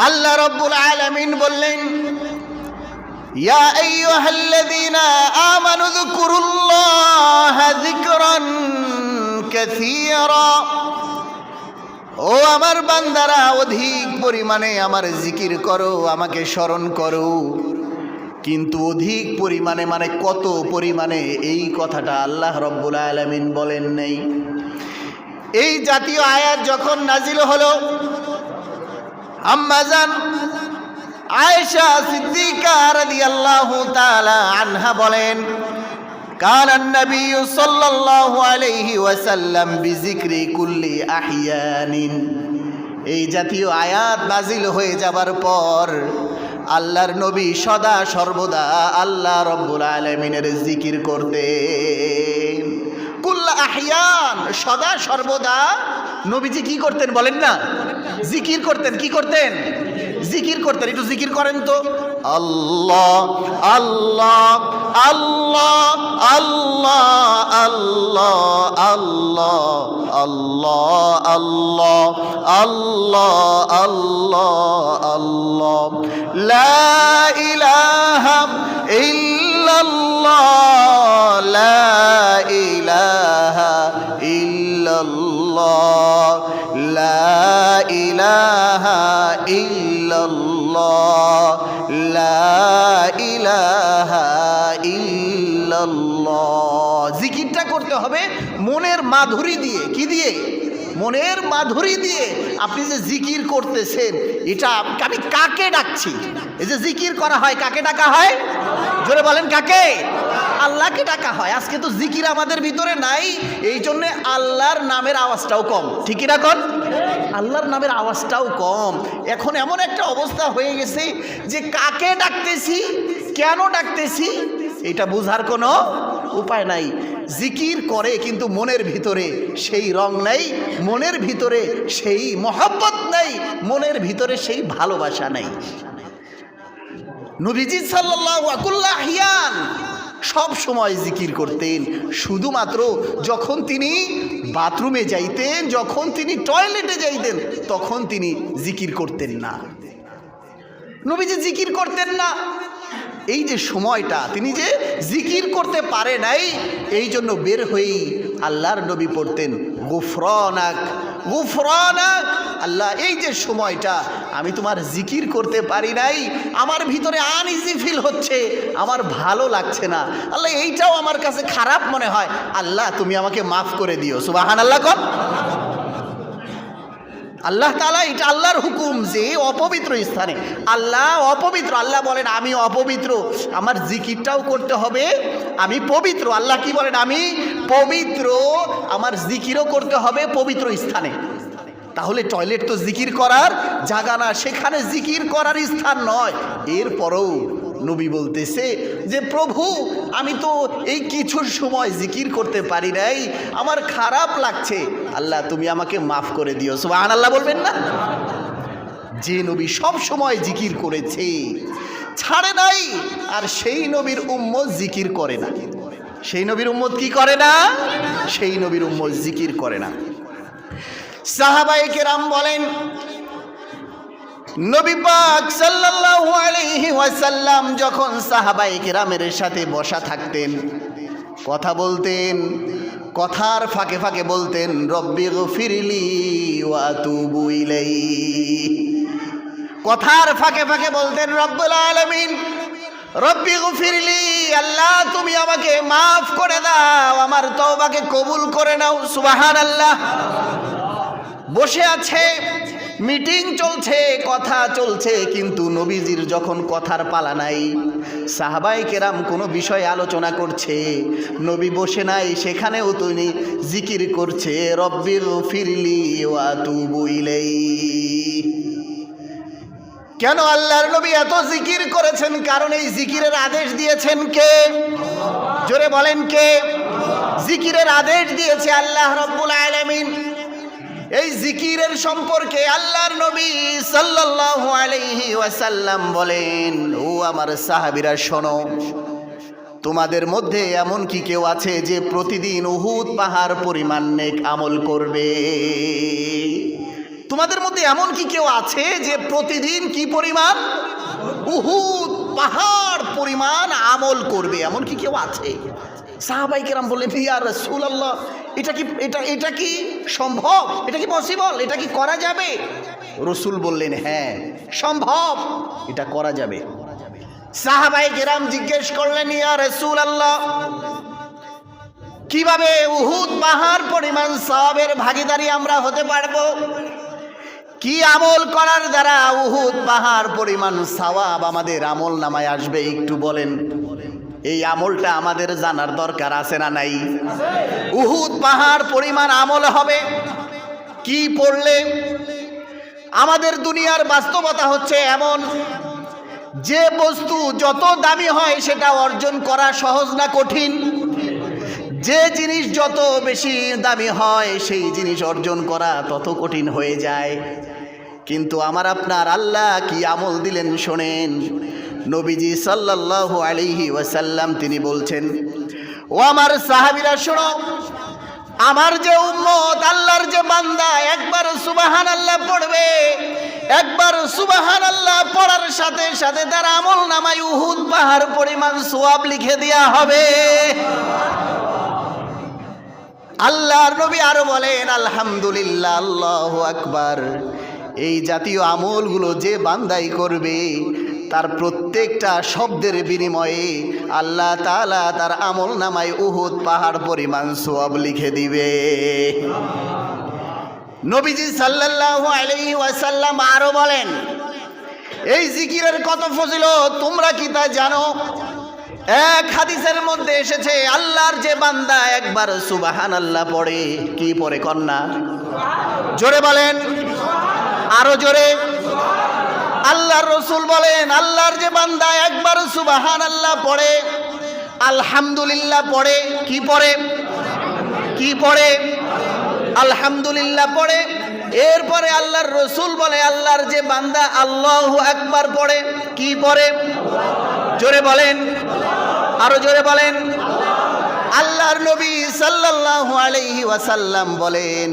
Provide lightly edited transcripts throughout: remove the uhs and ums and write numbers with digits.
আল্লাহ রাব্বুল আলামিন বললেন, ইয়া আইয়ুহাল্লাযীনা আমানু যকুরুল্লাহা যিকরান কাসীরা, ও আমার বান্দারা অধিক পরিমাণে আমার জিকির করো, আমাকে স্মরণ করো। কিন্তু অধিক পরিমাণে মানে কত পরিমাণে, এই কথাটা আল্লাহ রাব্বুল আলামিন বলেন নাই। এই জাতীয় আয়াত যখন নাজিল হলো, আম্মাজান আয়েশা সিদ্দিকা রাদিয়াল্লাহু তাআলা আনহা বলেন, কানান নবী সাল্লাল্লাহু আলাইহি ওয়াসাল্লাম বিযিকরি কুল্লি আহিয়ানিন। এই জাতীয় আয়াত নাজিল হয়ে যাবার পর আল্লাহর নবী সদা সর্বদা আল্লাহ রাব্বুল আলামিনের জিকির করতেন। কুল্লা আহিয়ান, সদা সর্বদা নবীজি কি করতেন বলেন না? জিকির করতেন। কি করতেন? জিকির করতেন। একটু জিকির করেন তো। আল্লাহ আল্লাহ আল্লাহ আল্লাহ আল্লাহ আল্লাহ আল্লাহ আল্লাহ আল্লাহ আল্লাহ লা ইলাহা ইল্লাল্লাহ লা ইলাহা ইল্লাল্লাহ লা ইলাহা ইল্লাল্লাহ লা ইলাহা ইল্লাল্লাহ। জিকিরটা করতে হবে মনের মাধুরী দিয়ে। কি দিয়ে? মনের মাধুরী দিয়ে। আপনি যে জিকির করতেছেন, এটা আমি কাকে ডাকছি? এই যে জিকির করা হয়, কাকে ডাকা হয়? জোরে বলেন, কাকে? আল্লাহকে ডাকা হয়। আজকে তো জিকির আমাদের ভিতরে নাই, এই জন্যে আল্লাহর নামের আওয়াজটাও কম। ঠিকই না কন? আল্লাহর নামের আওয়াজটাও কম। এখন এমন একটা অবস্থা হয়ে গেছে যে কাকে ডাকতেছি, কেন ডাকতেছি, এটা বোঝার কোনো উপায় নাই। জিকির করে কিন্তু মনের ভিতরে সেই রং নাই, মনের ভিতরে সেই মহব্বত নাই, মনের ভিতরে সেই ভালোবাসা নাই। নবীজি সাল্লাল্লাহু আলাইহি সব সময় জিকির করতেন। শুধুমাত্র যখন তিনি বাথরুমে যাইতেন, যখন তিনি টয়লেটে যাইতেন, তখন তিনি জিকির করতেন না। নবীজি জিকির করতেন না। এই যে সময়টা তিনি যে জিকির করতে পারে নাই, এই জন্য বের হয়েই আল্লাহর নবী পড়তেন গুফরানাক গুফরানাক। আল্লাহ, এই যে সময়টা আমি তোমার জিকির করতে পারি নাই, আমার ভিতরে আনইজি ফিল হচ্ছে, আমার ভালো লাগছে না আল্লাহ, এইটাও আমার কাছে খারাপ মনে হয়, আল্লাহ তুমি আমাকে মাফ করে দিও। সুবহানাল্লাহ কর। আল্লাহ তাআলা, এটা আল্লাহর হুকুম যে অপবিত্র স্থানে আল্লাহ অপবিত্র, আল্লাহ বলেন আমি অপবিত্র, আমার জিকিরটাও করতে হবে আমি পবিত্র। আল্লাহ কি বলেন? আমি পবিত্র, আমার জিকিরও করতে হবে পবিত্র স্থানে। তাহলে টয়লেট তো জিকির করার জায়গা না, সেখানে জিকির করার স্থান নয়। এরপরও নবী বলতেছে যে প্রভু আমি তো এই কিছুর সময় জিকির করতে পারি নাই, আমার খারাপ লাগছে, আল্লাহ তুমি আমাকে মাফ করে দিও। সুবহানাল্লাহ বলবেন না? যে নবী সব সময় জিকির করেছে, ছাড়ে নাই, আর সেই নবীর উম্মত জিকির করে না। সেই নবীর উম্মত কি করে না? সেই নবীর উম্মত জিকির করে না। সাহাবায়ে কেরাম বলেন, নবী পাক সাল্লাল্লাহু আলাইহি ওয়াসাল্লাম যখন সাহাবায়ে কেরামের সাথে বসা থাকতেন, কথা বলতেন, কথার ফাঁকে ফাঁকে বলতেন রব্বি গফিরলি ওয়া আতুবু ইলাইহি। কথার ফাঁকে ফাঁকে বলতেন রব্বুল আলামিন রব্বি গফিরলি, আল্লাহ তুমি আমাকে মাফ করে দাও, আমার তওবাকে কবুল করে নাও। সুবহানাল্লাহ। বসে আছে, মিটিং চলছে, কথা চলছে, কিন্তু নবীজির যখন কথার পালা নাই, সাহাবায়ে কেরাম কোনো বিষয়ে আলোচনা করছে, নবী বসে নাই, সেখানেও তিনি জিকির করছে রব্বি গফিরলি ওয়া আতুবু ইলাইহি। কেন আল্লাহর নবী এত জিকির করেছেন? কারণ এই জিকিরের আদেশ দিয়েছেন কে? জোরে বলেন কে? জিকিরের আদেশ দিয়েছে আল্লাহ রাব্বুল আলামিন। এই জিকিরের সম্পর্কে আল্লাহর নবী সাল্লাল্লাহু আলাইহি ওয়াসাল্লাম বলেন, ও আমার সাহাবীরা শোনো, তোমাদের মধ্যে এমন কি কেউ আছে যে প্রতিদিন উহুদ পাহাড় পরিমাণ নেক আমল করবে? তোমাদের মধ্যে এমন কি কেউ আছে যে প্রতিদিন কি পরিমাণ উহুদ পাহাড় পরিমাণ আমল করবে? এমন কি কেউ আছে? সাহাবায়ে কেরাম বললেন, ইয়া রাসূলুল্লাহ, এটা কি সম্ভব? এটা কি পসিবল? এটা কি করা যাবে? রসুল বললেন, হ্যাঁ সম্ভব, এটা করা যাবে। সাহাবায়ে কেরাম জিজ্ঞেস করলেন, ইয়া রাসূলুল্লাহ, কিভাবে উহুদ পাহাড় পরিমাণ সওয়াবের ভাগীদারি আমরা হতে পারবো? কি আমল করার দ্বারা উহুদ পাহাড় পরিমাণ সওয়াব আমাদের আমল নামায় আসবে একটু বলেন। এই আমলটা আমাদের জানার দরকার আছে না নাই? উহুদ পাহাড় পরিমাণ আমল হবে কি পড়লে? আমাদের দুনিয়ার বাস্তবতা হচ্ছে এমন, যে বস্তু যত দামি হয় সেটা অর্জন করা সহজ না কঠিন? যে জিনিস যত বেশি দামি হয় সেই জিনিস অর্জন করা তত কঠিন হয়ে যায়। কিন্তু আমার আপনার আল্লাহ কি আমল দিলেন শোনেন। নবীজি সাল্লাল্লাহু আলাইহি ওয়াসাল্লাম তিনি বলছেন, ও আমার সাহাবীরা শোনো, আমার যে উম্মত, আল্লাহর যে বান্দা একবার সুবহানাল্লাহ পড়বে, একবার সুবহানাল্লাহ পড়ার সাথে সাথে তার আমল নামায় উহুদ পাহাড় পরিমাণ সওয়াব লিখে দেয়া হবে। আল্লাহর নবী আরো বলেন, আলহামদুলিল্লাহ, আল্লাহু আকবার। এই জাতীয় আমলগুলো যে বান্দাই করবে তার প্রত্যেকটা শব্দের বিনিময়ে আল্লাহ তাআলা তার আমল নামায় উহুদ পাহাড় পরিমাণ সওয়াব লিখে দিবে। নবীজি সাল্লাল্লাহু আলাইহি ওয়াসাল্লাম আরো বলেন, এই জিকিরের কত ফজিলত তোমরা কি তা জানো? এক হাদিসের মধ্যে এসেছে, আল্লাহর যে বান্দা একবার সুবহানাল্লাহ পড়ে, কি পড়ে কন্যা? জোরে বলেন, আরো জোরে। আল্লাহর রাসূল বলেন, আল্লাহর যে বান্দা একবার সুবহানাল্লাহ পড়ে, আলহামদুলিল্লাহ পড়ে, কি পড়ে? কি পড়ে? আলহামদুলিল্লাহ পড়ে। এরপরে আল্লাহর রাসূল বলে, আল্লাহর যে বান্দা আল্লাহু আকবার পড়ে, কি পড়ে? জোরে বলেন, আরো জোরে বলেন। আল্লাহর নবী সাল্লাল্লাহু আলাইহি ওয়াসাল্লাম বলেন,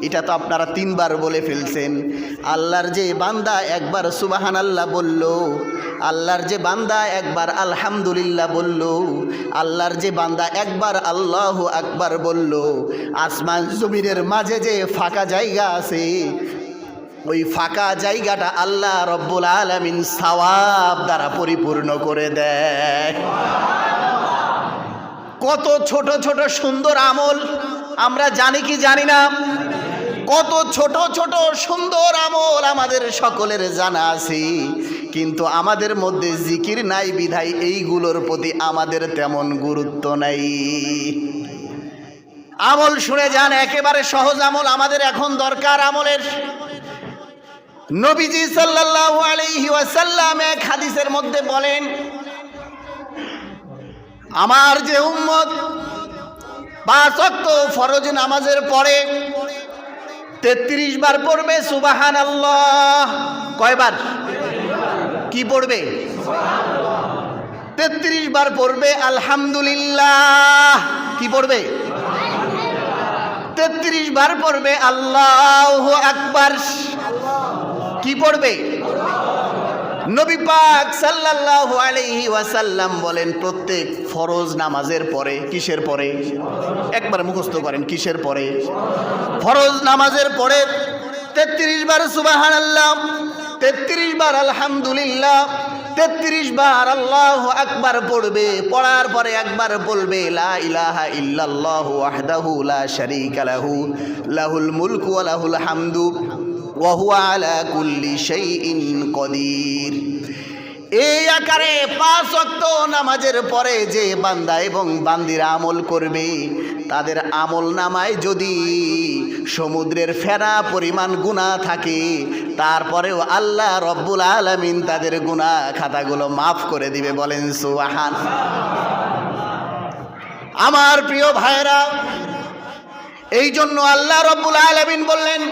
এটা তো আপনারা 3 বার বলে ফেলছেন। আল্লাহর যে বান্দা একবার সুবহানাল্লাহ বলল, আল্লাহর যে বান্দা একবার আলহামদুলিল্লাহ বলল, আল্লাহর যে বান্দা একবার আল্লাহু আকবার বলল, আসমান জমিনের মাঝে যে ফাঁকা জায়গা আছে, ওই ফাঁকা জায়গাটা আল্লাহ রব্বুল আলামিন সওয়াব দ্বারা পরিপূর্ণ করে দেয়। কত ছোট ছোট সুন্দর আমল আমরা জানি কি জানি না? কত ছোট ছোট সুন্দর আমল আমাদের সকলের জানা আছে, কিন্তু আমাদের মধ্যে জিকির নাই বিধায় এইগুলোর প্রতি আমাদের তেমন গুরুত্ব নাই। আমল শুনে যান, একেবারে সহজ আমল আমাদের এখন দরকার আমলের। নবীজি সাল্লাল্লাহু আলাইহি ওয়াসাল্লাম এক হাদিসের মধ্যে বলেন, আমার যে উম্মত 5 ওয়াক্ত ফরজ নামাজের পরে 33 বার পড়বে সুবহানাল্লাহ। কয়বার? কি পড়বে? 33 বার পড়বে আলহামদুলিল্লাহ। কি পড়বে? 33 বার পড়বে আল্লাহু আকবার। কি পড়বে? নবী পাক সাল্লাল্লাহু আলাইহি ওয়াসাল্লাম বলেন, প্রত্যেক ফরজ নামাজের পরে, কিসের পরে? একবার মুখস্থ করেন, কিসের পরে? ফরজ নামাজের পরে 33 বার সুবহানাল্লাহ, 33 বার আলহামদুলিল্লাহ, 33 বার আল্লাহু আকবার পড়বে। পড়ার পরে একবার বলবে, লা ইলাহা ইল্লাল্লাহু ওয়াহদাহু লা শারীকা লাহু, লাহুল মুলকু ওয়া লাহুল হামদু ওয়া হুয়া আলা কুল্লি শাইইন কদির। এই আকারে 5 ওয়াক্ত নামাজের পরে যে বান্দা এবং বান্দিরা আমল করবে, তাদের আমল নামায় যদি সমুদ্রের ফেনা পরিমাণ গুনাহ থাকে, তারপরেও আল্লাহ রব্বুল আলামিন তাদের গুনাহ খাতাগুলো মাফ করে দিবে। বলেন সুবহান। আমার প্রিয় ভাইরা, এই জন্য আল্লাহ রব্বুল আলামিন বললেন,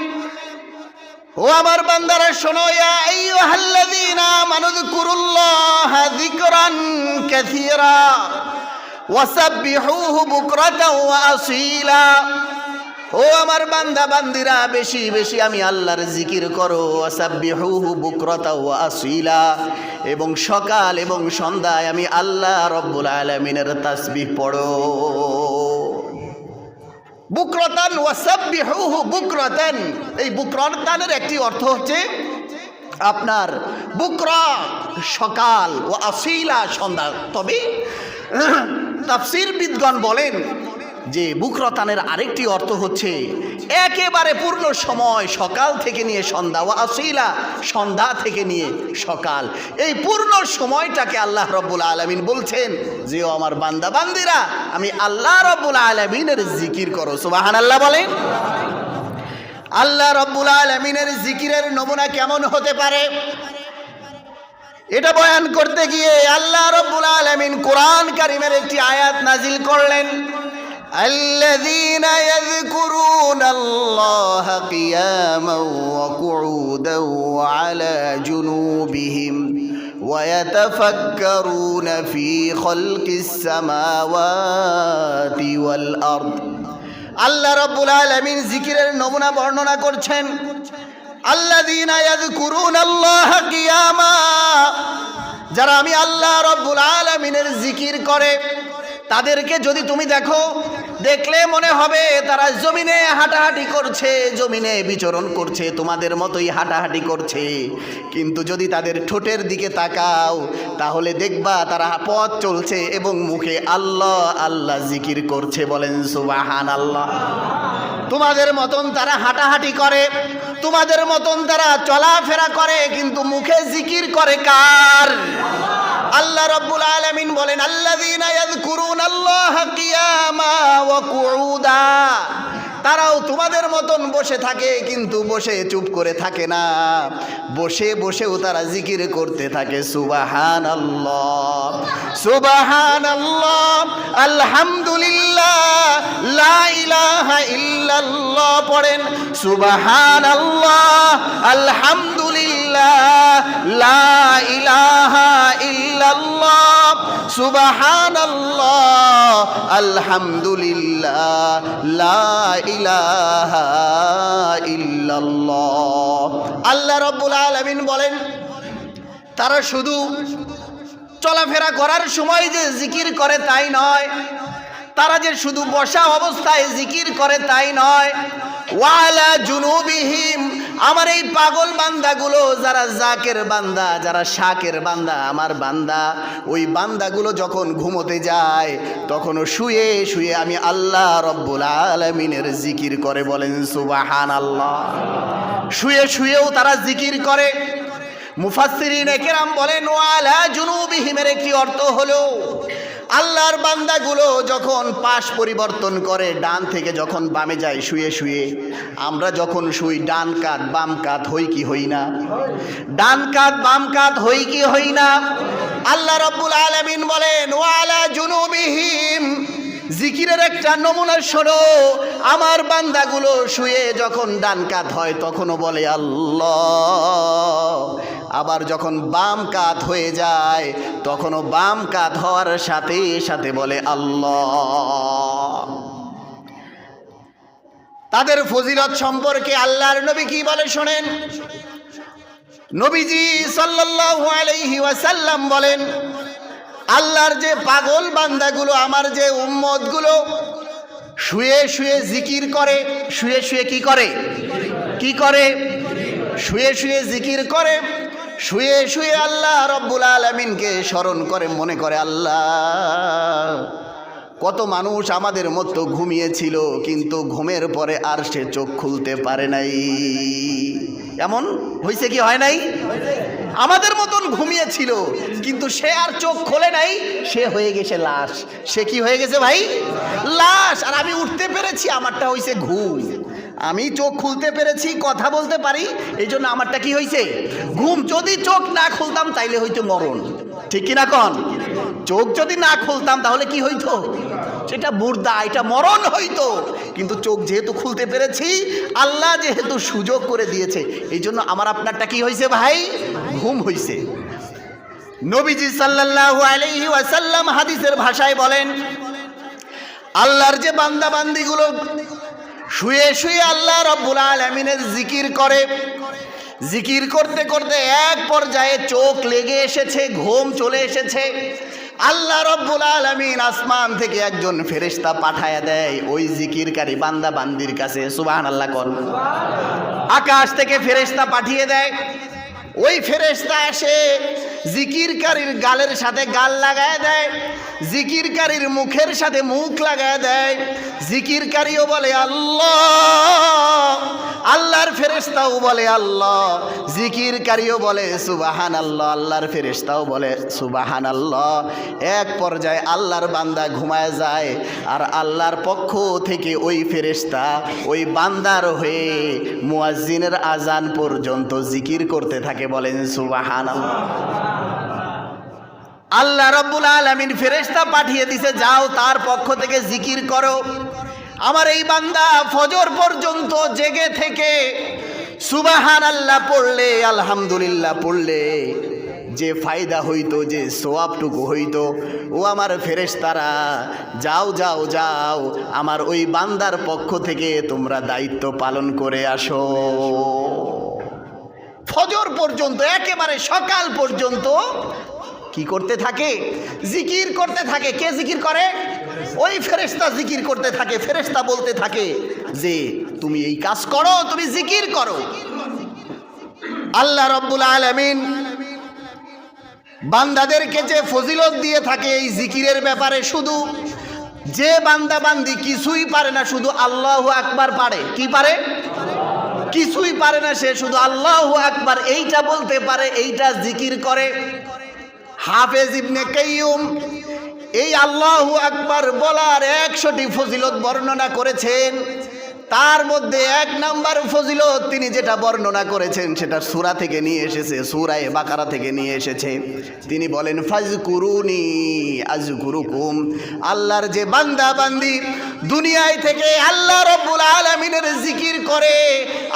ও আমার বান্দারা শোনো, ইয়া আইয়ুহাল্লাযীনা আমানু যিকুরুল্লাহা যিকরান কাসীরা ওয়াসাব্বিহুহু বুকরাতাও ওয়া আসীলা। ও আমার বান্দা বান্দিরা, বেশি বেশি আমি আল্লাহর জিকির করো। ওয়াসাব্বিহুহু বুকরাতা ওয়া আসীলা, এবং সকাল এবং সন্ধ্যায় আমি আল্লাহ রব্বুল আলামিনের তাসবিহ পড়ো। বুকরাতান ওয়াসাব্বিহুহু বুকরাতান, এই বুকরাতানের একটি অর্থ হচ্ছে আপনার বুকরা সকাল, ও আসীলা সন্ধ্যা। তবে তাফসীরবিদগণ বলেন যে বুকরাতানের আরেকটি অর্থ হচ্ছে একেবারে পূর্ণ সময়, সকাল থেকে নিয়ে সন্ধ্যা, ও আসীলা সন্ধ্যা থেকে নিয়ে সকাল, এই পূর্ণ সময়টাকে আল্লাহ রব্বুল আলামিন বলছেন যে ও আমার বান্দা বান্দিরা, আমি আল্লাহ রব্বুল আলামিনের জিকির করো। সুবহানাল্লাহ বলেন। আল্লাহ রব্বুল আলামিনের জিকিরের নমুনা কেমন হতে পারে, এটা বয়ান করতে গিয়ে আল্লাহ রব্বুল আলামিন কোরআন কারীমের একটি আয়াত নাজিল করলেন। আল্লাযীনা ইয়াযকুরুনাল্লাহা কিয়ামান ওয়া কুউদান ওয়া আলা জুনুবিহিম ওয়া ইয়াতাফাক্কারুনা ফী খালকিস সামাওয়াতি ওয়াল আরদ। আল্লাহ রব্বুল আলামিন জিকিরের নমুনা বর্ণনা করছেন। আল্লাযীনা ইয়াযকুরুনাল্লাহা কিয়ামা, যারা আমি আল্লাহ রব্বুল আলামিনের জিকির করে, তাদেরকে যদি তুমি দেখো, দেখলে মনে হবে তারা জমিনে হাঁটাহাঁটি করছে, জমিনে বিচরণ করছে, তোমাদের মতোই হাঁটাহাঁটি করছে। কিন্তু যদি তাদের ঠোঁটের দিকে তাকাও, তাহলে দেখবা তারা পথ চলছে এবং মুখে আল্লাহ আল্লাহ জিকির করছে। বলেন সুবহানাল্লাহ। তোমাদের মতন তারা হাঁটাহাঁটি করে, তোমাদের মতন তারা চলাফেরা করে, কিন্তু মুখে জিকির করে কার? আল্লাহ রব্বুল আলামিন বলেন আল্লাযীনা ইয়াযকুরুনাল্লাহা কিয়ামা ওয়া কুউদা, তারাও তোমাদের মতন বসে থাকে, কিন্তু বসে চুপ করে থাকে না, বসে বসেও তারা জিকির করতে থাকে। সুবহানাল্লাহ সুবহানাল্লাহ আলহামদুলিল্লাহ লা ইলাহা ইল্লাল্লাহ পড়েন। সুবহানাল্লাহ আলহামদুলিল্লাহ লা ইলাহা ইল্লাল্লাহ, সুবহানাল্লাহ আলহামদুলিল্লাহ লা ইলাহা ইল্লাল্লাহ। আল্লাহ রব্বুল আলামিন বলেন তারা শুধু চলাফেরা করার সময় যে জিকির করে তাই নয়, তারা যে শুধু বসা অবস্থায় জিকির করে তাই নয়, ওয়ালা জুনুবিহিম, আমার এই পাগল বান্দাগুলো যারা জাকের বান্দা, যারা শাকের বান্দা, আমার বান্দা, ওই বান্দাগুলো যখন ঘুমোতে যায় তখনও শুয়ে শুয়ে আমি আল্লাহ রব্বুল আলামিনের জিকির করে। বলেন সুবহানাল্লাহ। শুয়ে শুয়েও তারা জিকির করে। মুফাসসিরিনে কেরাম বলেন ওয়ালা জুনুবিহিমের একটি অর্থ হলো আল্লাহর বান্দাগুলো যখন পাশ পরিবর্তন করে, ডান থেকে যখন বামে যায় শুয়ে শুয়ে, আমরা যখন শুই ডান কাত বাম কাত হই কি হই না? ডান কাত বাম কাত হই কি হই না? আল্লাহ রাব্বুল আলামিন বলেন ওয়ালা জুনুবিহিম, জিকিরের একটা নমুনা শোনো, আমার বান্দাগুলো শুয়ে যখন ডান কাত হয় তখনও বলে আল্লাহ, আবার যখন বাম কাত হয়ে যায় তখনও বাম কাত হওয়ার সাথে সাথে বলে আল্লাহ। তাদের ফজিলত সম্পর্কে আল্লাহর নবী কি বলে শোনেন। নবীজি সাল্লাল্লাহু আলাইহি ওয়াসাল্লাম বলেন আল্লাহর যে পাগল বান্দাগুলো, আমার যে উম্মতগুলো শুয়ে শুয়ে জিকির করে, শুয়ে শুয়ে কি করে? কি করে? শুয়ে শুয়ে জিকির করে, শুয়ে শুয়ে আল্লাহ রব্বুল আলামিনকে স্মরণ করে, মনে করে আল্লাহ, কত মানুষ আমাদের মতো ঘুমিয়েছিল কিন্তু ঘুমের পরে আর সে চোখ খুলতে পারে নাই। এমন হয়েছে কি হয় নাই? আমাদের মতন ঘুমিয়েছিল কিন্তু সে আর চোখ খোলে নাই, সে হয়ে গেছে লাশ। সে কি হয়ে গেছে ভাই? লাশ। আর আমি উঠতে পেরেছি, আমারটা হয়েছে ঘুম। আমি চোখ খুলতে পেরেছি, কথা বলতে পারি, এই জন্য আমারটা কি হয়েছে? ঘুম। যদি চোখ না খুলতাম তাইলে হইতো মরণ। ঠিক কিনা কন? চোখ যদি না খুলতাম তাহলে কি হইতো? সেটা মুর্দা, এটা মরণ হইতো। কিন্তু চোখ যেহেতু খুলতে পেরেছি, আল্লাহ যেহেতু সুযোগ করে দিয়েছে, এই জন্য আমার আপনারটা কি হয়েছে ভাই? ঘুম হয়েছে। নবীজি সাল্লাল্লাহু আলাইহি ওয়াসাল্লাম হাদিসের ভাষায় বলেন আল্লাহর যে বান্দা বান্দিগুলো শুয়ে শুয়ে আল্লাহ রব্বুল আলামিনের জিকির করে। জিকির করতে করতে এক পর্যায়ে চোখ লেগে এসেছে, ঘুম চলে এসেছে। আল্লাহ রব্বুল আলামিন আসমান থেকে একজন ফেরেশতা পাঠায়া দেয় ওই জিকিরকারী বান্দা বান্দির কাছে। সুবহানাল্লাহ কোন। আকাশ থেকে ফেরেশতা পাঠিয়ে দেয়। ওই ফেরেশতা এসে জিকিরকারীর গালের সাথে গাল লাগায় দেয়, জিকিরকারীর মুখের সাথে মুখ লাগায় দেয়। জিকিরকারীও বলে আল্লাহ, আল্লাহর ফেরেশতাও বলে আল্লাহ, জিকিরকারীও বলে সুবহানাল্লাহ, আল্লাহর ফেরেশতাও বলে সুবহানাল্লাহ। এক পর্যায়ে আল্লাহর বান্দা ঘুমায় যায়, আর আল্লাহর পক্ষ থেকে ওই ফেরেশতা ওই বান্দার হয়ে মুয়াজ্জিনের আজান পর্যন্ত জিকির করতে থাকে। বলেন সুবহানাল্লাহ। আল্লাহ রাব্বুল আলামিন ফেরেশতা পাঠিয়ে দিছে, যাও তার পক্ষ থেকে জিকির করো। আমার এই বান্দা ফজর পর্যন্ত জেগে থেকে সুবহানাল্লাহ পড়লে, আলহামদুলিল্লাহ পড়লে যে ফায়দা হইতো, যে সওয়াবটুকু হইতো, ও আমার ফেরেশতারা যাও যাও যাও, আমার ওই বান্দার পক্ষ থেকে তোমরা দায়িত্ব পালন করে আসো। ফজর পর্যন্ত, একেবারে সকাল পর্যন্ত কি করতে থাকে? জিকির করতে থাকে। কে জিকির করে? ওই ফেরেশতা জিকির করতে থাকে। ফেরেশতা বলতে থাকে যে তুমি এই কাজ করো, তুমি জিকির করো। আল্লাহ রাব্বুল আলামিন বান্দাদেরকে যে ফজিলত দিয়ে থাকে এই জিকিরের ব্যাপারে, শুধু যে বান্দা বান্দি কিছুই পারে না, শুধু আল্লাহু আকবার পারে। কি পারে? কিছুই পারে না, সে শুধু আল্লাহু আকবার এইটা বলতে পারে, এইটা জিকির করে। হাফেজ ইবনে কাইয়ুম এই আল্লাহু আকবার বলার 100টি ফজিলত বর্ণনা করেছেন। তার মধ্যে 1 নাম্বার ফজিলত তিনি যেটা বর্ণনা করেছেন সেটা সূরা থেকে নিয়ে এসেছে, সূরা বাকারা থেকে নিয়ে এসেছে। তিনি বলেন ফাজকুরুনি আযকুরুকুম। আল্লাহর যে বান্দা বান্দি দুনিয়ায় থেকে আল্লাহ রাব্বুল আলামিনের জিকির করে,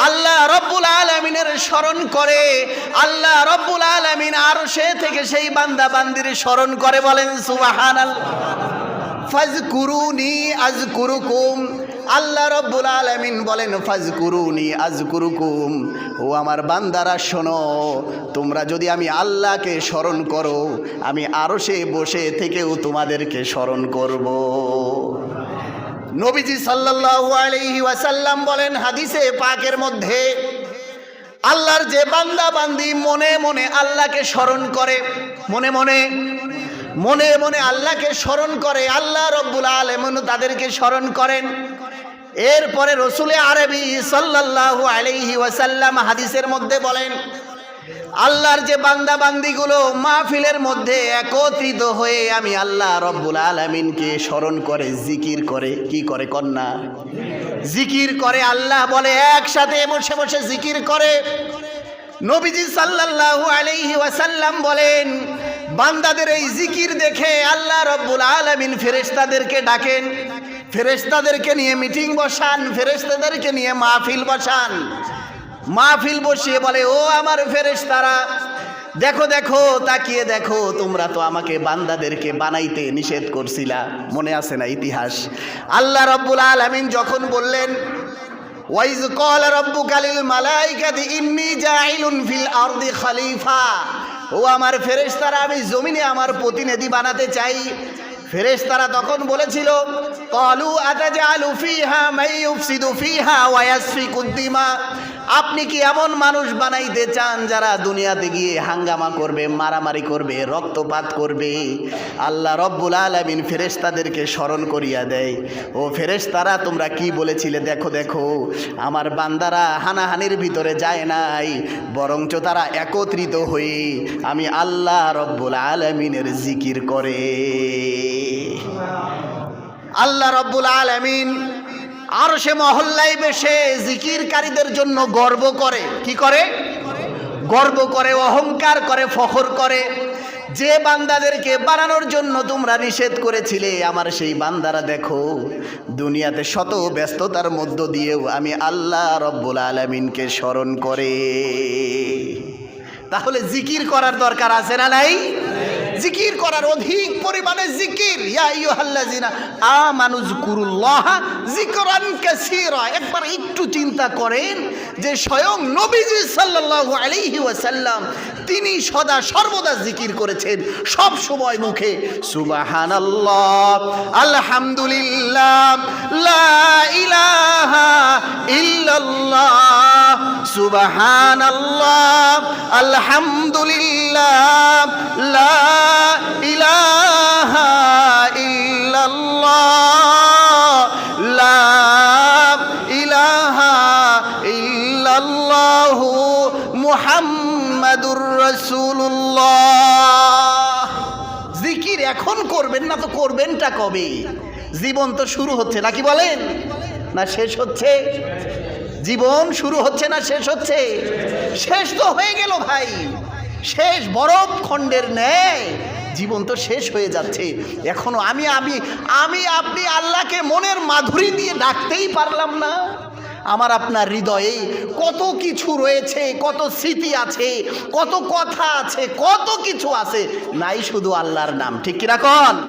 আল্লাহ রাব্বুল আলামিনের স্মরণ করে, আল্লাহ রাব্বুল আলামিন আরশে থেকে সেই বান্দা বান্দির স্মরণ করে। বলেন সুবহানাল্লাহ। ফাজকুরুনি আযকুরুকুম। আল্লাহ রাব্বুল আলামিন বলেন ফাজকুরুনি আযকুরুকুম। ও আমার বান্দারা শোনো, তোমরা যদি আমি আল্লাহকে স্মরণ করো, আমি আরশে বসে থেকেও তোমাদেরকে স্মরণ করব। নবীজি সাল্লাল্লাহু আলাইহি ওয়াসাল্লাম বলেন হাদিসে পাকের মধ্যে, আল্লাহর যে বান্দা বান্দি মনে মনে আল্লাহকে স্মরণ করে, মনে মনে মনে মনে আল্লাহকে স্মরণ করে, আল্লাহ রাব্বুল আলামিন তাদেরকে স্মরণ করেন। এরপরে রসুলে আরবি সাল্লাল্লাহু আলাইহি ওয়াসাল্লাম হাদিসের মধ্যে বলেন, আল্লাহর যে বান্দা বান্দিগুলো মাহফিলের মধ্যে একত্রিত হয়ে আমি আল্লাহ রাব্বুল আলামিনকে স্মরণ করে, জিকির করে, কি করে কন্যা? জিকির করে। আল্লাহ বলে একসাথে বসে বসে জিকির করে। নবীজি সাল্লাল্লাহু আলাইহি ওয়াসাল্লাম বলেন, বান্দাদের এই জিকির দেখে আল্লাহ রাব্বুল আলামিন ফেরেশতাদেরকে ডাকেন, ফেরেশতাদেরকে নিয়ে মিটিং বসান, ফেরেশতাদেরকে নিয়ে মাহফিল বসান। মাহফিল বসিয়ে বলে, ও আমার ফেরেশতারা দেখো দেখো, তাকিয়ে দেখো, তোমরা তো আমাকে বান্দাদেরকে বানাইতে নিষেধ করছিলা, মনে আছে না ইতিহাস? আল্লাহ রাব্বুল আলামিন যখন বললেন ওয়াইজ ক্বালা রাব্বুকা লিল মালাইকাতি ইন্নী জাইলুন ফিল আরদি খলিফা, ও আমার ফেরেশতারা আমি জমিনে আমার প্রতিনিধি বানাতে চাই। ফেরেশতারা তখন বলেছিল, ক্বালু আতাজআলু ফিহা মান ইউফসিদু ফিহা ওয়া ইয়াসফিকুদ দিমা, আপনি কি এমন মানুষ বানাইতে চান যারা দুনিয়াতে গিয়ে হাঙ্গামা করবে, মারামারি করবে, রক্তপাত করবে? আল্লাহ রাব্বুল আলামিন ফেরেশতাদেরকে স্মরণ করিয়া দেয়, ও ফেরেশতারা তোমরা কি বলেছিলে, দেখো দেখো আমার বান্দারা হানাহানির ভিতরে যায় নাই, বরঞ্চ তারা একত্রিত হয়ে আমি আল্লাহ রাব্বুল আলামিনের জিকির করে। আল্লাহ রাব্বুল আলামিন আরশে মহল্লায় বসে জিকিরকারীদের জন্য গর্ব করে। কি করে? গর্ব করে, অহংকার করে, ফখর করে। যে বান্দাদেরকে বানানোর জন্য তোমরা নিষেধ করেছিলে, আমার সেই বান্দারা দেখো দুনিয়াতে শত ব্যস্ততার মধ্য দিয়েও আমি আল্লাহ রাব্বুল আলামিনকে স্মরণ করে। তাহলে জিকির করার দরকার আছে না নাই? জিকির করার, অধিক পরিমাণে জিকির। ইয়া আইয়ুহাল্লাযিনা আমানু যকুরুল্লাহ যিকরান কাসীরা। একবার একটু চিন্তা করেন যে স্বয়ং নবীজি সাল্লাল্লাহু আলাইহি ওয়াসাল্লাম তিনি সদা সর্বদা জিকির করেছেন, সব সময় মুখে সুবহানাল্লাহ, আলহামদুলিল্লাহ, লা ইলাহা ইল্লাল্লাহ, সুবহানাল্লাহ, আলহামদুলিল্লাহ, লা ইলাহা ইল্লাল্লাহ, লা ইলাহা ইল্লাল্লাহ, মুহাম্মাদুর রাসূলুল্লাহ। জিকির এখন করবেন না তো করবেনটা কবে? জীবন তো শুরু হচ্ছে নাকি বলেন, না শেষ হচ্ছে? জীবন শুরু হচ্ছে না শেষ হচ্ছে? শেষ তো হয়ে গেল ভাই, শেষ বরফ খণ্ডের ন্যায় জীবন তো শেষ হয়ে যাচ্ছে। এখনো আমি আপনি আল্লাহকে মনের মাধুরী দিয়ে ডাকতেই পারলাম না। আমার আপনার হৃদয়ে কত কিছু রয়েছে, কত স্মৃতি আছে, কত কথা আছে, কত কিছু আছে, নাই শুধু আল্লাহর নাম। ঠিক কিনা কোন?